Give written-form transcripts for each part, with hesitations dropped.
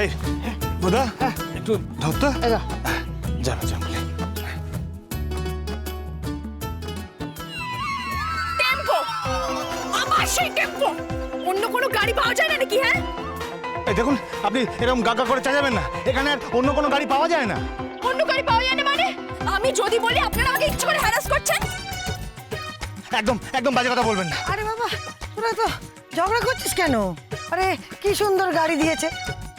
এই বোধা একটু ধর তো। জানো জঙ্গলে টেম্পো, আবার সেই টেম্পো। অন্য কোনো গাড়ি পাওয়া যায় না নাকি? হ্যাঁ, এই দেখুন, আপনি এরকম গাগা করে চাইবেন না। এখানে আর অন্য কোনো গাড়ি পাওয়া যায় না। অন্য গাড়ি পাওয়া যায় না মানে? আমি যদি বলি আপনারা আমাকে ইচ্ছে করে হ্যারাস করছেন। একদম একদম বাজে কথা বলবেন না। আরে বাবা, তোরা তো ঝগড়া করছিস কেন? আরে কি সুন্দর গাড়ি দিয়েছে।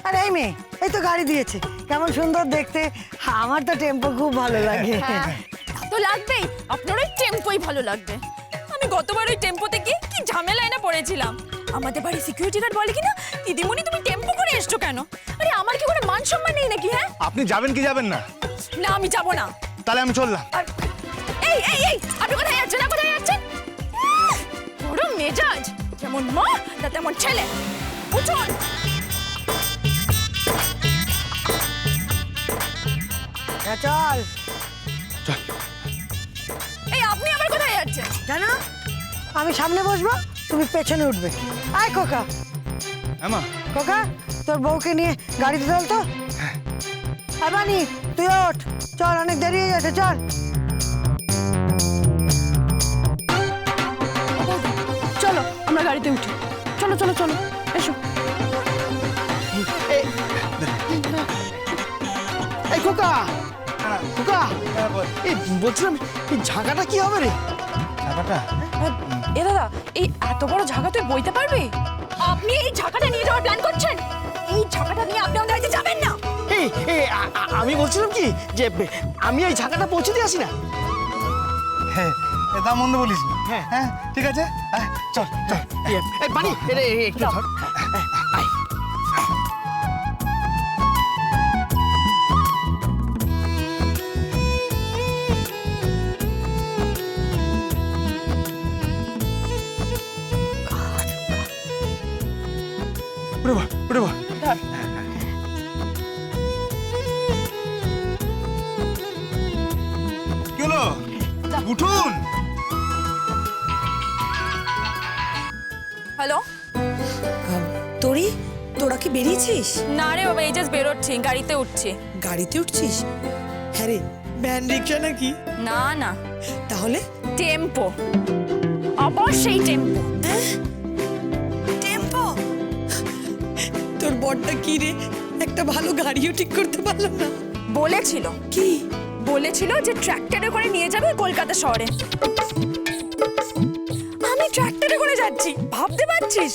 আরে এই মেয়ে, এই তো গাড়ি দিয়েছে, কেমন সুন্দর দেখতে। আমার তো টেম্পো খুব ভালো লাগে। হ্যাঁ, তা তো লাগবেই। আপনার ওই টেম্পোই ভালো লাগবে। আমি গতবার ওই টেম্পোতে গিয়ে কি ঝামেলায় না পড়েছিলাম। আমাদের বাড়ি সিকিউরিটি গার্ড বলে কিনা, দিদিমণি তুমি টেম্পো করে এসছো কেন? আরে আমার কি কোনো মান সম্মান নেই নাকি? হ্যাঁ, আপনি যাবেন কি যাবেন না? না আমি যাব না। তাহলে আমি চললাম। আর এই এই এই, আপনি কোথায় যাচ্ছেন? কোথায় যাচ্ছেন? বড় মেজাজ, যেমন মা তা তেমন ছেলে। উঠুন। চল। চল। এই আপনি আবার কোথায় যাচ্ছেন? কেন? আমি সামনে বসবো, তুমি পেছনে উঠবে। আয় খোকা, হ্যাঁ মা। খোকা তোর বউকে নিয়ে গাড়িতে চল তো। আয় বানি, তুই ওঠ। চল, অনেক দেরি হয়ে যাচ্ছে, চল। চলো আমরা গাড়িতে উঠি। চলো চলো চলো, এসো। এই খোকা, খোকা, এই বলছিলাম এই ঝাঁকাটা কি হবে রে? টাকাটা এ দাদা, এই এত বড় ঝাঁকা তুই বইতে পারবি? আপনি এই ঝাঁকাটা নিয়ে যাওয়ার প্ল্যান করছেন? এই ঝাঁকাটা নিয়ে আপনি আমাদের বাড়িতে যাবেন না। এই এই আমি বলছিলাম কি যে আমি এই ঝাঁকাটা পৌঁছে দিয়ে আসি না। হ্যাঁ, এটা মন্দ বলিস না। হ্যাঁ। হ্যাঁ ঠিক আছে, চল চল। এই বানি, একটু ধর। আয়। উঠে বা, উঠে বা। কি হলো? উঠুন। হ্যালো। তোরি, তোরা কি বেরিয়েছিস? না রে বাবা, এই জাস্ট বেরোচ্ছি, গাড়িতে উঠছি। গাড়িতে উঠছিস? হ্যাঁ রে, ভ্যান রিক্সা নাকি? না না, তাহলে টেম্পো। আবার সেই টেম্পো। টেম্পো? তোর বড়টা কি রে, একটা ভালো গাড়িও ঠিক করতে পারলাম না। বলেছিল কি? বলেছিল যে ট্র্যাক্টরে করে নিয়ে যাবে কলকাতা শহরে। আমি ট্র্যাক্টরে করে যাচ্ছি, ভাবতে পারছিস?